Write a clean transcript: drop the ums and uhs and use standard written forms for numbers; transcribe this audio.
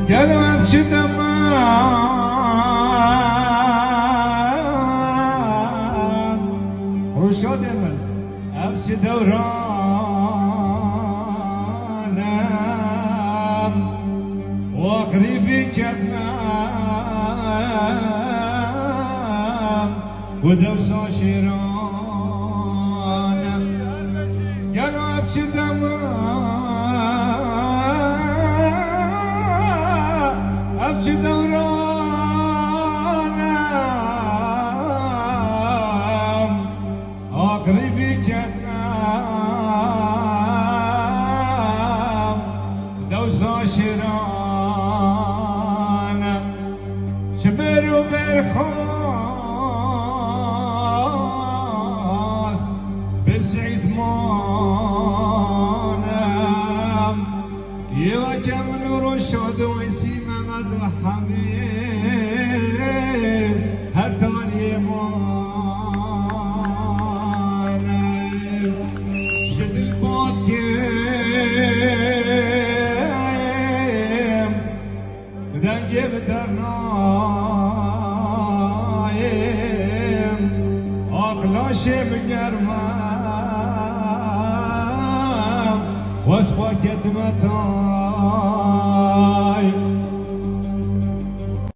قالوا ابشي دمام وشو دمن ابشي دورانم واخري في كتنام ودوسو شيرانم قالوا ابشي دمام ابشي دورانم اخري في كتنام دوسو شيرانم شبر وبرخاص بسعيد مانم يواجم نور الشهد ويسيم مدح حبيب هر تاني مانم جد الباط كيم بدنجي بدرنايم أخلاشي بقرمام واسقا كتمتان